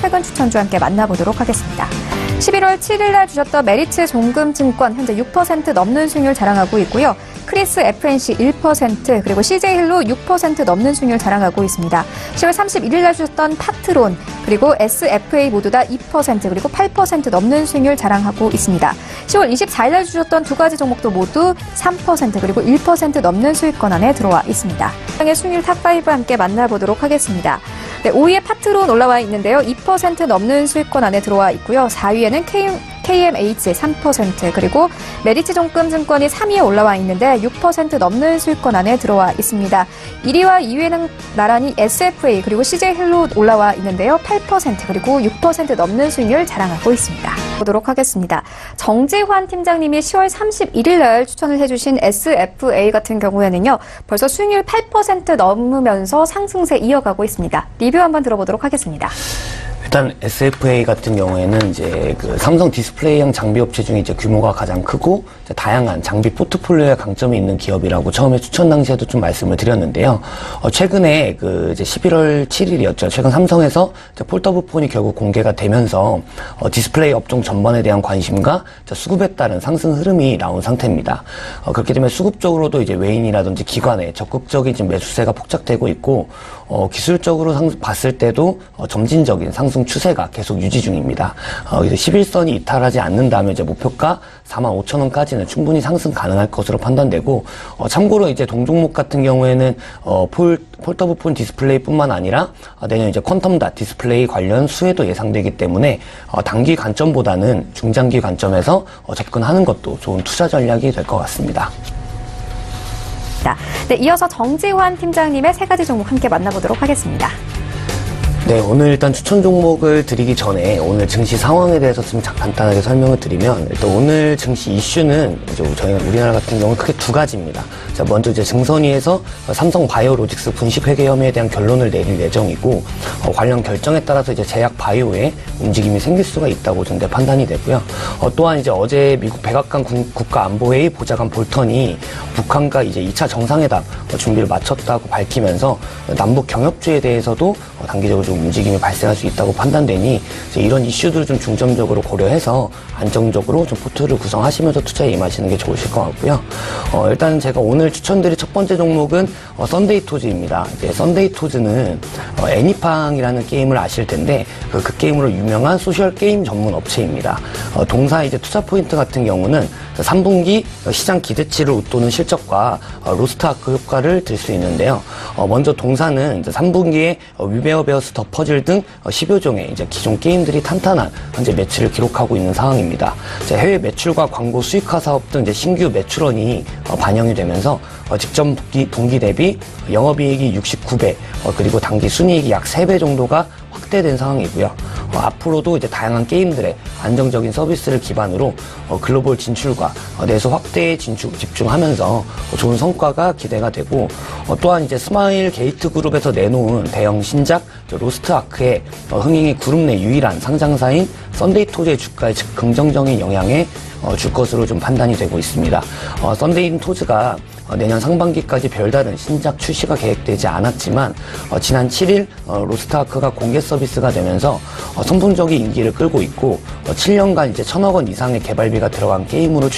최근 추천주 함께 만나보도록 하겠습니다. 11월 7일 날 주셨던 메리츠 종금증권 현재 6% 넘는 수익률 자랑하고 있고요. 크리스 FNC 1%, 그리고 CJ힐로 6% 넘는 수익률 자랑하고 있습니다. 10월 31일 날 주셨던 파트론, 그리고 SFA 모두 다 2%, 그리고 8% 넘는 수익률 자랑하고 있습니다. 10월 24일 날 주셨던 두 가지 종목도 모두 3%, 그리고 1% 넘는 수익권 안에 들어와 있습니다. 시장의 수익률 탑5 함께 만나보도록 하겠습니다. 네, 5위에 파트론 올라와 있는데요. 2% 넘는 수익권 안에 들어와 있고요. 4위에는 KMH 3%, 그리고 메리츠 종금증권이 3위에 올라와 있는데 6% 넘는 수익권 안에 들어와 있습니다. 1위와 2위에는 나란히 SFA 그리고 CJ힐로 올라와 있는데요. 8% 그리고 6% 넘는 수익률 자랑하고 있습니다. 보도록 하겠습니다. 정재환 팀장님이 10월 31일 날 추천을 해주신 SFA 같은 경우에는요. 벌써 수익률 8% 넘으면서 상승세 이어가고 있습니다. 리뷰 한번 들어보도록 하겠습니다. 일단 SFA 같은 경우에는 이제 그 삼성 디스플레이형 장비 업체 중에 이제 규모가 가장 크고 다양한 장비 포트폴리오에 강점이 있는 기업이라고 처음에 추천 당시에도 좀 말씀을 드렸는데요. 최근에 그 이제 11월 7일이었죠. 최근 삼성에서 폴더블 폰이 결국 공개가 되면서 디스플레이 업종 전반에 대한 관심과 수급에 따른 상승 흐름이 나온 상태입니다. 그렇기 때문에 수급적으로도 이제 외인이라든지 기관에 적극적인 지금 매수세가 폭착되고 있고 기술적으로 봤을 때도 점진적인 상승 추세가 계속 유지 중입니다. 그래서 11선이 이탈하지 않는다면 이제 목표가 45,000원까지는 충분히 상승 가능할 것으로 판단되고, 참고로 이제 동종목 같은 경우에는 폴더블 폰 디스플레이뿐만 아니라 내년 이제 퀀텀닷 디스플레이 관련 수혜도 예상되기 때문에 단기 관점보다는 중장기 관점에서 접근하는 것도 좋은 투자 전략이 될 것 같습니다. 네, 이어서 정재환 팀장님의 세 가지 종목 함께 만나보도록 하겠습니다. 네, 오늘 일단 추천 종목을 드리기 전에 오늘 증시 상황에 대해서 좀 간단하게 설명을 드리면, 일단 오늘 증시 이슈는 이제 저희가 우리나라 같은 경우는 크게 두 가지입니다. 자, 먼저 이제 증선위에서 삼성 바이오로직스 분식 회계 혐의에 대한 결론을 내릴 예정이고, 관련 결정에 따라서 이제 제약 바이오에 움직임이 생길 수가 있다고 전대 판단이 되고요. 또한 이제 어제 미국 백악관 국가안보회의 보좌관 볼턴이 북한과 이제 2차 정상회담 준비를 마쳤다고 밝히면서 남북 경협주에 대해서도 단기적으로 좀 움직임이 발생할 수 있다고 판단되니 이런 이슈들을 좀 중점적으로 고려해서 안정적으로 좀 포트를 구성하시면서 투자에 임하시는 게 좋으실 것 같고요. 일단 제가 오늘 추천드릴 첫 번째 종목은 썬데이토즈입니다. 이제 썬데이토즈는 애니팡이라는 게임을 아실 텐데 그 게임으로 유명한 소셜 게임 전문 업체입니다. 동사 이제 투자 포인트 같은 경우는 3분기 시장 기대치를 웃도는 실적과 로스트아크 효과를 들 수 있는데요. 먼저 동사는 이제 3분기에 위베어베어스 더 퍼즐 등 10여 종의 이제 기존 게임들이 탄탄한 현재 매출을 기록하고 있는 상황입니다. 해외 매출과 광고 수익화 사업 등 이제 신규 매출원이 반영이 되면서 직전 분기 대비 영업이익이 69배, 그리고 단기 순이익이 약 3배 정도가 확대된 상황이고요. 앞으로도 이제 다양한 게임들의 안정적인 서비스를 기반으로 글로벌 진출과 내수 확대에 집중하면서 좋은 성과가 기대가 되고, 또한 이제 스마일 게이트 그룹에서 내놓은 대형 신작 로스트 아크의 흥행이 그룹 내 유일한 상장사인 썬데이토즈의 주가에 긍정적인 영향에 줄 것으로 좀 판단이 되고 있습니다. 썬데이토즈가 내년 상반기까지 별다른 신작 출시가 계획되지 않았지만 지난 7일 로스트아크가 공개 서비스가 되면서 선풍적인 인기를 끌고 있고 7년간 이제 1,000억 원 이상의 개발비가 들어간 게임으로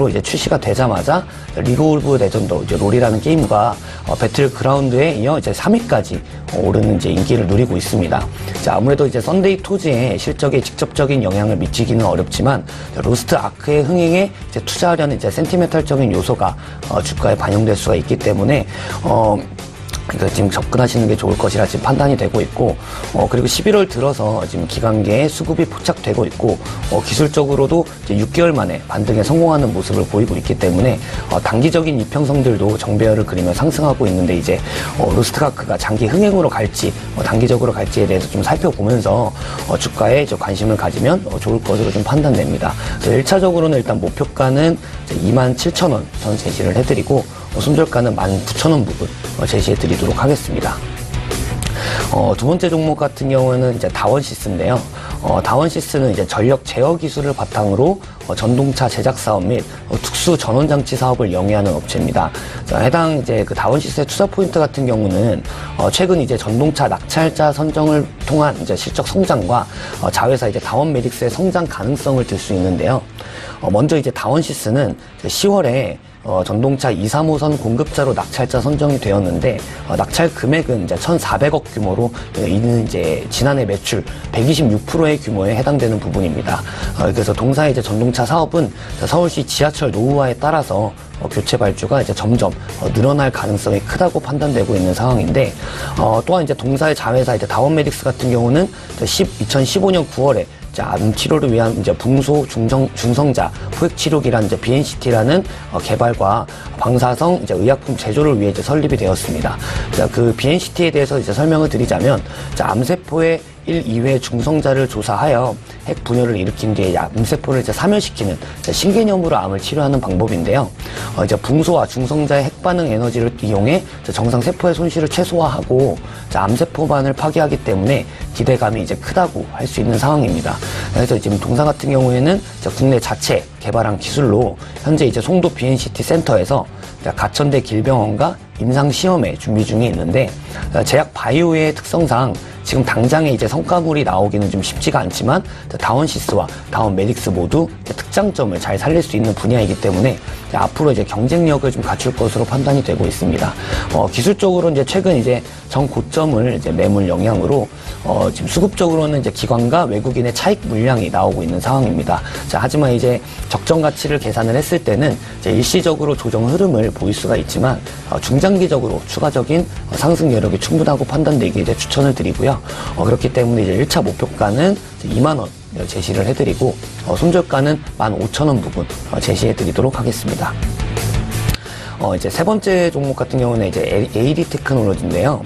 이제 출시가 되자마자 리그 오브 레전드 이제 롤이라는 게임과 배틀그라운드에 이어 이제 3위까지 오르는 이제 인기를 누리고 있습니다. 자, 아무래도 이제 썬데이토즈의 실적에 직접적인 영향을 미치기는 어렵지만 로스트아크의 흥행에 이제 투자하려는 이제 센티멘탈적인 요소가 주가에 반영될 수가 있기 때문에 지금 접근하시는 게 좋을 것이라 지금 판단이 되고 있고, 그리고 11월 들어서 지금 기관계의 수급이 포착되고 있고, 기술적으로도 이제 6개월 만에 반등에 성공하는 모습을 보이고 있기 때문에, 단기적인 이평성들도 정배열을 그리며 상승하고 있는데, 이제, 로스트아크가 장기 흥행으로 갈지, 단기적으로 갈지에 대해서 좀 살펴보면서, 주가에 관심을 가지면 좋을 것으로 좀 판단됩니다. 그래서 1차적으로는 일단 목표가는 27,000원 선 제시를 해드리고, 손절가는 19,000원 부분 제시해 드리도록 하겠습니다. 두 번째 종목 같은 경우는 이제 다원시스인데요. 다원시스는 이제 전력 제어 기술을 바탕으로 전동차 제작 사업 및 특수 전원장치 사업을 영위하는 업체입니다. 해당 이제 그 다원시스의 투자 포인트 같은 경우는 최근 이제 전동차 낙찰자 선정을 통한 이제 실적 성장과 자회사 이제 다원메딕스의 성장 가능성을 들 수 있는데요. 먼저 이제 다원시스는 10월에 전동차 2, 3호선 공급자로 낙찰자 선정이 되었는데 낙찰 금액은 이제 1,400억 규모로 이는 이제 지난해 매출 126%의 규모에 해당되는 부분입니다. 그래서 동사의 이제 전동차 사업은 서울시 지하철 노후화에 따라서 교체 발주가 이제 점점 늘어날 가능성이 크다고 판단되고 있는 상황인데 또한 이제 동사의 자회사 이제 다원메딕스 같은 경우는 2015년 9월에 암 치료를 위한 이제 붕소 중성자 포획 치료기란 이제 BNCT라는 개발과 방사성 이제 의약품 제조를 위해 이제 설립이 되었습니다. 자, 그 BNCT에 대해서 이제 설명을 드리자면, 암세포의 1, 2회 중성자를 조사하여 핵 분열을 일으킨 뒤에 암세포를 이제 사멸시키는 신개념으로 암을 치료하는 방법인데요. 이제 붕소와 중성자의 핵 반응 에너지를 이용해 정상 세포의 손실을 최소화하고 암세포만을 파괴하기 때문에 기대감이 이제 크다고 할 수 있는 상황입니다. 그래서 지금 동사 같은 경우에는 국내 자체 개발한 기술로 현재 이제 송도 BNCT 센터에서 가천대 길병원과 임상 시험에 준비 중에 있는데, 제약 바이오의 특성상 지금 당장에 이제 성과물이 나오기는 좀 쉽지가 않지만 다원시스와 다원메딕스 모두 특장점을 잘 살릴 수 있는 분야이기 때문에 앞으로 이제 경쟁력을 좀 갖출 것으로 판단이 되고 있습니다. 기술적으로 이제 최근 이제 정고점을 이제 매물 영향으로 지금 수급적으로는 이제 기관과 외국인의 차익 물량이 나오고 있는 상황입니다. 자, 하지만 이제 적정 가치를 계산을 했을 때는 이제 일시적으로 조정 흐름을 보일 수가 있지만 중장기적으로 추가적인 상승 여력이 충분하고 판단되기에 이제 추천을 드리고요. 그렇기 때문에 이제 1차 목표가는 2만 원 제시를 해드리고 손절가는 15,000원 부분 제시해 드리도록 하겠습니다. 이제 세 번째 종목 같은 경우는 이제 AD 테크놀로지인데요.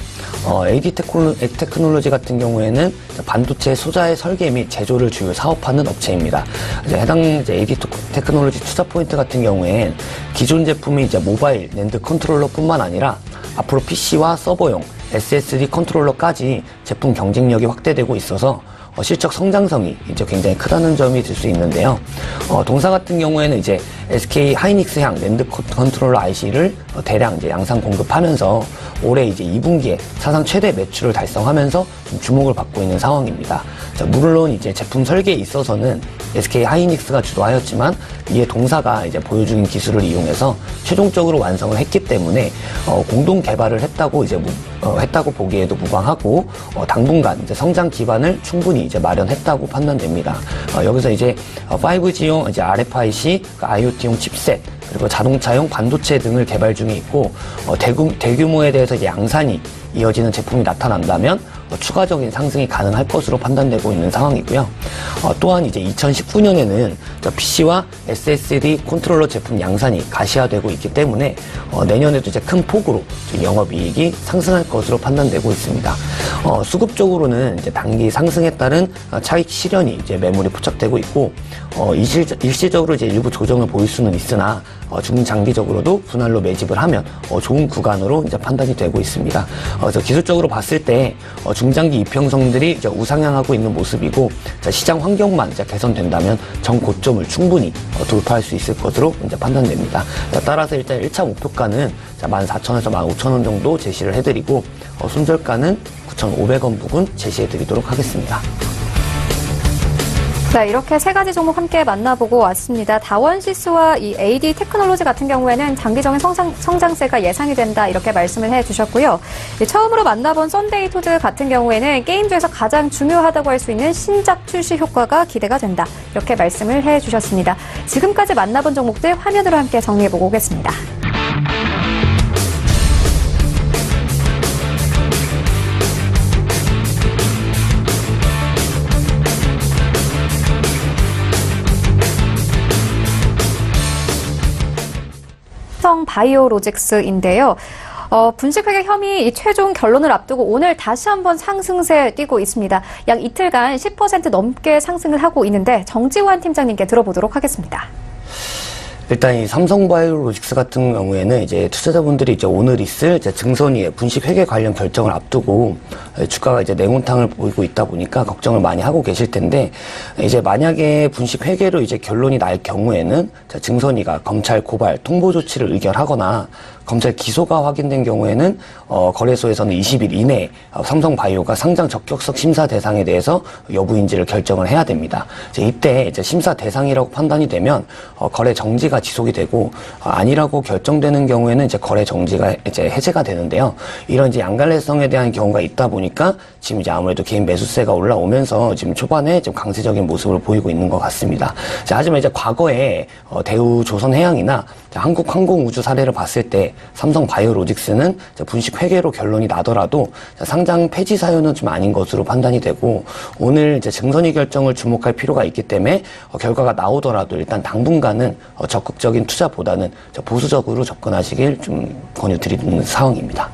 AD 테크놀로지 같은 경우에는 반도체 소자의 설계 및 제조를 주요 사업하는 업체입니다. 이제 해당 이제 AD 테크놀로지 투자 포인트 같은 경우엔 기존 제품이 이제 모바일 낸드 컨트롤러뿐만 아니라 앞으로 PC와 서버용 SSD 컨트롤러까지 제품 경쟁력이 확대되고 있어서 실적 성장성이 이제 굉장히 크다는 점이 들 수 있는데요. 동사 같은 경우에는 이제 SK 하이닉스향 랜드 컨트롤러 IC를 대량 이제 양산 공급하면서 올해 이제 2분기에 사상 최대 매출을 달성하면서 좀 주목을 받고 있는 상황입니다. 자, 물론 이제 제품 설계에 있어서는 SK 하이닉스가 주도하였지만 이에 동사가 이제 보유 중인 기술을 이용해서 최종적으로 완성을 했기 때문에 공동 개발을 했다고 보기에도 무방하고 당분간 이제 성장 기반을 충분히 이제 마련했다고 판단됩니다. 여기서 이제 5G용 이제 RFIC, IoT용 칩셋, 그리고 자동차용 반도체 등을 개발 중에 있고 대규모에 대해서 이제 양산이 이어지는 제품이 나타난다면 추가적인 상승이 가능할 것으로 판단되고 있는 상황이고요. 또한 이제 2019년에는 PC와 SSD 컨트롤러 제품 양산이 가시화되고 있기 때문에 내년에도 이제 큰 폭으로 영업이익이 상승할 것으로 판단되고 있습니다. 수급적으로는 이제 단기 상승에 따른 차익 실현이 이제 매물이 포착되고 있고 일시적으로 이제 일부 조정을 보일 수는 있으나 중장기적으로도 분할로 매집을 하면 좋은 구간으로 이제 판단이 되고 있습니다. 그래서 기술적으로 봤을 때 중장기 이평선들이 이제 우상향하고 있는 모습이고 시장 환경만 이제 개선된다면 정고점을 충분히 돌파할 수 있을 것으로 이제 판단됩니다. 따라서 일단 1차 목표가는 14,000원에서 15,000원 정도 제시를 해드리고 손절가는 9,500원 부근 제시해드리도록 하겠습니다. 네, 이렇게 세 가지 종목 함께 만나보고 왔습니다. 다원시스와 이 AD 테크놀로지 같은 경우에는 장기적인 성장세가 예상이 된다 이렇게 말씀을 해주셨고요. 처음으로 만나본 썬데이 토즈 같은 경우에는 게임주에서 가장 중요하다고 할 수 있는 신작 출시 효과가 기대가 된다 이렇게 말씀을 해주셨습니다. 지금까지 만나본 종목들 화면으로 함께 정리해보고 오겠습니다. 바이오로직스인데요. 분식회계 혐의 최종 결론을 앞두고 오늘 다시 한번 상승세 뛰고 있습니다. 약 이틀간 10% 넘게 상승을 하고 있는데 정지환 팀장님께 들어보도록 하겠습니다. 일단 이 삼성바이오로직스 같은 경우에는 이제 투자자분들이 이제 오늘 있을 이제 증선위의 분식 회계 관련 결정을 앞두고 주가가 이제 냉온탕을 보이고 있다 보니까 걱정을 많이 하고 계실 텐데, 이제 만약에 분식 회계로 이제 결론이 날 경우에는 증선위가 검찰 고발 통보 조치를 의결하거나 검찰 기소가 확인된 경우에는 거래소에서는 20일 이내에 삼성바이오가 상장 적격성 심사 대상에 대해서 여부인지를 결정을 해야 됩니다. 이때 이제 심사 대상이라고 판단이 되면 거래 정지가 지속이 되고, 아니라고 결정되는 경우에는 이제 거래 정지가 이제 해제가 되는데요. 이런 이제 양갈래성에 대한 경우가 있다 보니까 지금 이제 아무래도 개인 매수세가 올라오면서 지금 초반에 좀 강세적인 모습을 보이고 있는 것 같습니다. 하지만 이제 과거에 대우조선해양이나 한국항공우주 사례를 봤을 때 삼성바이오로직스는 분식 회계로 결론이 나더라도 상장 폐지 사유는 좀 아닌 것으로 판단이 되고, 오늘 이제 증선위 결정을 주목할 필요가 있기 때문에 결과가 나오더라도 일단 당분간은 적극적인 투자보다는 보수적으로 접근하시길 좀 권유드리는 상황입니다.